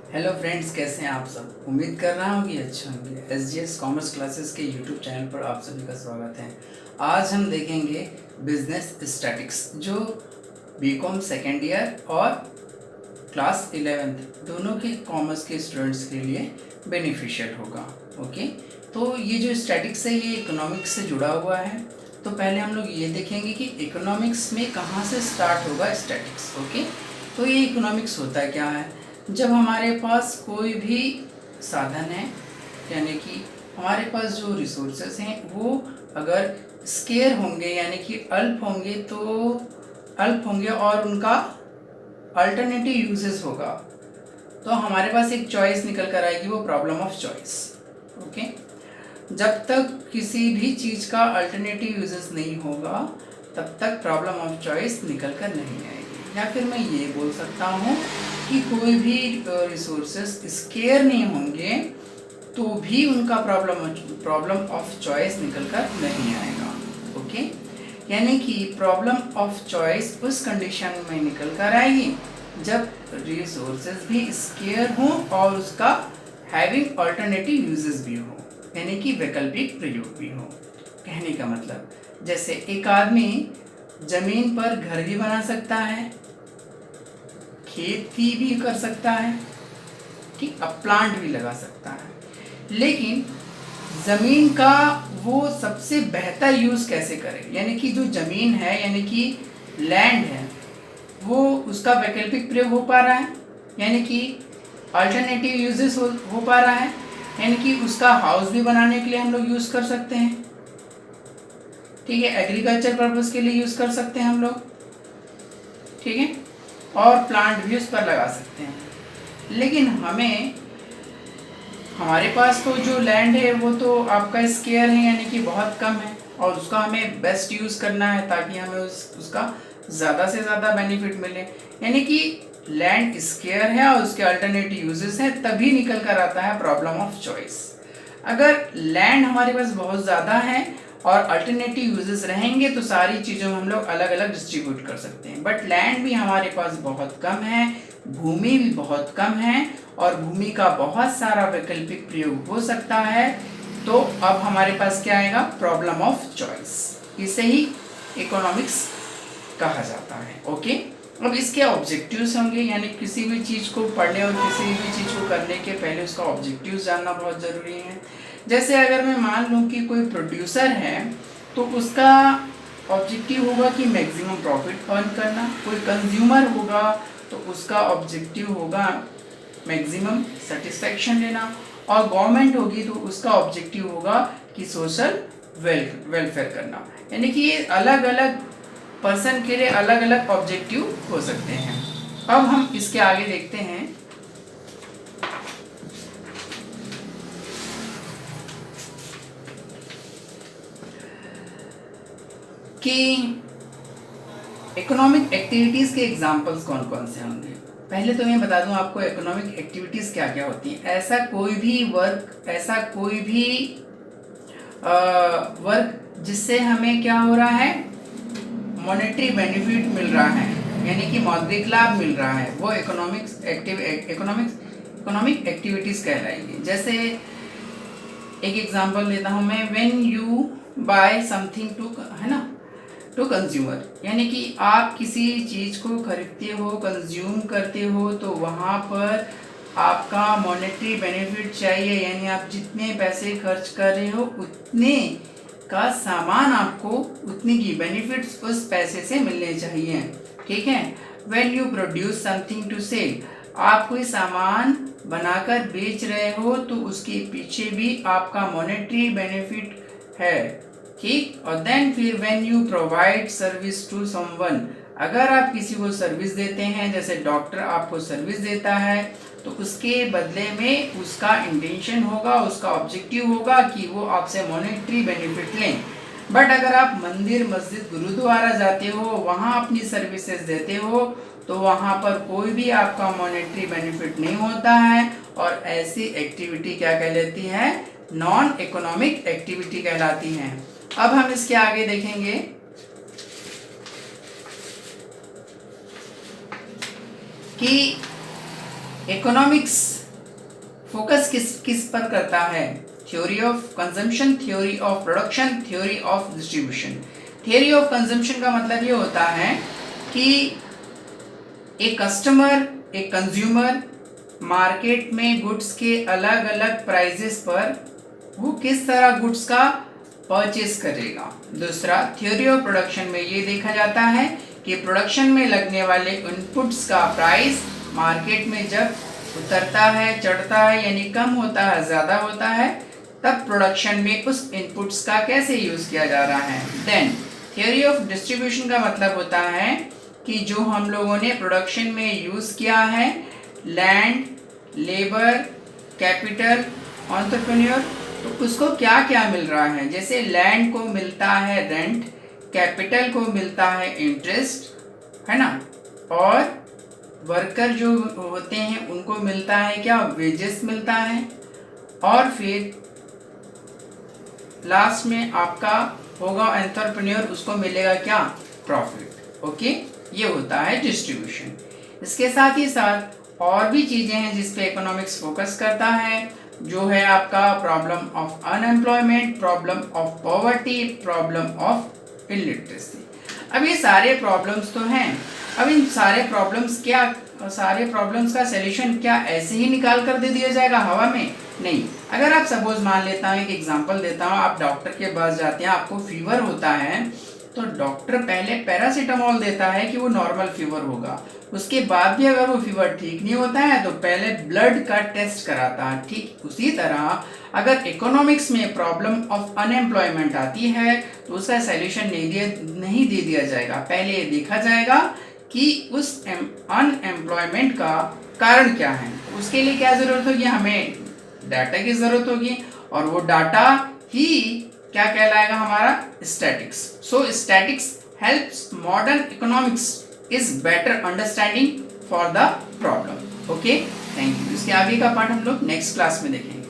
Hello friends, कैसे हैं आप सब। उम्मीद कर रहा हूँ कि अच्छे होंगे। एसजीएस कॉमर्स क्लासेस के यूट्यूब चैनल पर आप सभी का स्वागत है। आज हम देखेंगे बिजनेस स्टैटिक्स, जो बीकॉम सेकेंड ईयर और क्लास 11th दोनों के कॉमर्स के स्टूडेंट्स के लिए बेनिफिशियल होगा। ओके, तो ये जो स्टैटिक्स है ये इकोनॉमिक्स से जुड़ा हुआ है। तो पहले हम लोग ये देखेंगे कि इकोनॉमिक्स में कहाँ से स्टार्ट होगा स्टैटिक्स। ओके, तो ये इकोनॉमिक्स होता क्या है। जब हमारे पास कोई भी साधन है, यानी कि हमारे पास जो रिसोर्सेज हैं वो अगर स्केयर होंगे यानी कि अल्प होंगे और उनका अल्टरनेटिव यूजेस होगा, तो हमारे पास एक चॉइस निकल कर आएगी, वो प्रॉब्लम ऑफ चॉइस। ओके, जब तक किसी भी चीज़ का अल्टरनेटिव यूजेस नहीं होगा तब तक प्रॉब्लम ऑफ चॉइस निकल कर नहीं आएगी। या फिर मैं ये बोल सकता हूँ कि कोई भी रिसोर्सेस स्केयर नहीं होंगे तो भी उनका प्रॉब्लम ऑफ चॉइस निकल कर नहीं आएगा। ओके, यानी कि प्रॉब्लम ऑफ चॉइस उस कंडीशन में निकल कर आएगी जब रिसोर्सेज भी स्केयर हों और उसका हैविंग अल्टरनेटिव यूजेस भी हो, यानी कि वैकल्पिक प्रयोग भी हो। कहने का मतलब, जैसे एक आदमी जमीन पर घर भी बना सकता है, खेती भी कर सकता है, ठीक, अब प्लांट भी लगा सकता है, लेकिन ज़मीन का वो सबसे बेहतर यूज़ कैसे करे, यानी कि जो ज़मीन है यानी कि लैंड है वो उसका वैकल्पिक प्रयोग हो पा रहा है, यानी कि अल्टरनेटिव यूजेस हो पा रहा है, यानी कि उसका हाउस भी बनाने के लिए हम लोग यूज़ कर सकते हैं, ठीक है, एग्रीकल्चर पर्पज़ के लिए यूज़ कर सकते हैं हम लोग, ठीक है, और प्लांट भी उस पर लगा सकते हैं। लेकिन हमारे पास तो जो लैंड है वो तो आपका स्केयर है, यानी कि बहुत कम है, और उसका हमें बेस्ट यूज़ करना है ताकि हमें उसका ज़्यादा से ज़्यादा बेनिफिट मिले। यानी कि लैंड स्केयर है और उसके अल्टरनेटिव यूजेस हैं, तभी निकल कर आता है प्रॉब्लम ऑफ चॉइस। अगर लैंड हमारे पास बहुत ज़्यादा है और अल्टरनेटिव यूजेस रहेंगे तो सारी चीज़ों में हम लोग अलग अलग डिस्ट्रीब्यूट कर सकते हैं, बट लैंड भी हमारे पास बहुत कम है, भूमि भी बहुत कम है और भूमि का बहुत सारा वैकल्पिक प्रयोग हो सकता है। तो अब हमारे पास क्या आएगा, प्रॉब्लम ऑफ चॉइस। इसे ही इकोनॉमिक्स कहा जाता है। ओके, अब इसके ऑब्जेक्टिव्स होंगे, यानी किसी भी चीज़ को पढ़ने और किसी भी चीज़ को करने के पहले उसका ऑब्जेक्टिव्स जानना बहुत ज़रूरी है। जैसे अगर मैं मान लूँ कि कोई प्रोड्यूसर है तो उसका ऑब्जेक्टिव होगा कि मैक्सिमम प्रॉफिट अर्न करना, कोई कंज्यूमर होगा तो उसका ऑब्जेक्टिव होगा मैक्सिमम सेटिस्फैक्शन लेना, और गवर्नमेंट होगी तो उसका ऑब्जेक्टिव होगा कि सोशल वेलफेयर करना। यानी कि ये अलग अलग पर्सन के लिए अलग अलग ऑब्जेक्टिव हो सकते हैं। अब हम इसके आगे देखते हैं कि इकोनॉमिक एक्टिविटीज़ के एग्जाम्पल्स कौन कौन से होंगे। पहले तो मैं बता दूं आपको इकोनॉमिक एक्टिविटीज़ क्या क्या होती हैं। ऐसा कोई भी वर्क जिससे हमें क्या हो रहा है, मॉनेटरी बेनिफिट मिल रहा है, यानी कि मौद्रिक लाभ मिल रहा है, वो इकोनॉमिक एक्टिविटीज़ कहलाएंगी। जैसे एक एग्जांपल देता हूँ मैं, when you buy something to, है ना, टू कंज्यूमर, यानी कि आप किसी चीज़ को खरीदते हो, कंज्यूम करते हो, तो वहाँ पर आपका मॉनेटरी बेनिफिट चाहिए, यानी आप जितने पैसे खर्च कर रहे हो उतने का सामान आपको, उतनी की बेनिफिट्स उस पैसे से मिलने चाहिए, ठीक है। When you produce something to sell, आप कोई सामान बनाकर बेच रहे हो तो उसके पीछे भी आपका मॉनेटरी बेनिफिट है, ठीक। और देन फिर when you provide service to someone, अगर आप किसी को सर्विस देते हैं, जैसे डॉक्टर आपको सर्विस देता है, तो उसके बदले में उसका इंटेंशन होगा, उसका ऑब्जेक्टिव होगा कि वो आपसे मॉनेटरी बेनिफिट लें। बट अगर आप मंदिर, मस्जिद, गुरुद्वारा जाते हो, वहाँ अपनी सर्विसेज देते हो, तो वहाँ पर कोई भी आपका मॉनेटरी बेनिफिट नहीं होता है, और ऐसी एक्टिविटी क्या कहलाती है, नॉन इकोनॉमिक एक्टिविटी कहलाती है। अब हम इसके आगे देखेंगे कि इकोनॉमिक्स फोकस किस किस पर करता है? Theory of consumption, theory of production, theory of distribution. Theory of consumption का मतलब ये होता है कि एक कस्टमर, एक कंज्यूमर मार्केट में गुड्स के अलग अलग प्राइजेस पर वो किस तरह गुड्स का परचेस करेगा। दूसरा, थ्योरी ऑफ प्रोडक्शन में ये देखा जाता है कि प्रोडक्शन में लगने वाले इनपुट्स का प्राइस मार्केट में जब उतरता है, चढ़ता है, यानी कम होता है, ज़्यादा होता है, तब प्रोडक्शन में उस इनपुट्स का कैसे यूज़ किया जा रहा है। देन थ्योरी ऑफ डिस्ट्रीब्यूशन का मतलब होता है कि जो हम लोगों ने प्रोडक्शन में यूज़ किया है, लैंड, लेबर, कैपिटल, एंटरप्रेन्योर, तो उसको क्या क्या मिल रहा है। जैसे लैंड को मिलता है रेंट, कैपिटल को मिलता है इंटरेस्ट, है ना, और वर्कर जो होते हैं उनको मिलता है क्या, वेजेस मिलता है, और फिर लास्ट में आपका होगा एंटरप्रेन्योर, उसको मिलेगा क्या, प्रॉफिट। ओके, ये होता है डिस्ट्रीब्यूशन। इसके साथ ही साथ और भी चीज़ें हैं जिस पे इकोनॉमिक्स फोकस करता है, जो है आपका problem of unemployment, problem of poverty, problem of illiteracy. अब ये सारे प्रॉब्लम्स तो हैं। अब इन सारे प्रॉब्लम्स का सलूशन क्या ऐसे ही निकाल कर दे दिया जाएगा हवा में? नहीं। अगर आप सपोज मान लेता हूँ, एक एग्जांपल देता हूँ, आप डॉक्टर के पास जाते हैं, आपको फीवर होता है, तो डॉक्टर पहले पैरासीटामोल देता है कि वो नॉर्मल फीवर होगा। उसके बाद भी अगर वो फीवर ठीक नहीं होता है तो पहले ब्लड का टेस्ट कराता है। ठीक उसी तरह अगर इकोनॉमिक्स में प्रॉब्लम ऑफ अनएम्प्लॉयमेंट आती है तो उसका सलूशन नहीं दे दिया जाएगा। पहले ये देखा जाएगा कि उस अनएम्प्लॉयमेंट का कारण क्या है। उसके लिए क्या ज़रूरत होगी, हमें डाटा की ज़रूरत होगी, और वो डाटा ही क्या कहलाएगा, हमारा statics. So statics helps modern economics is better understanding for the problem. Okay, thank you. इसके आगे का पार्ट हम लोग नेक्स्ट क्लास में देखेंगे।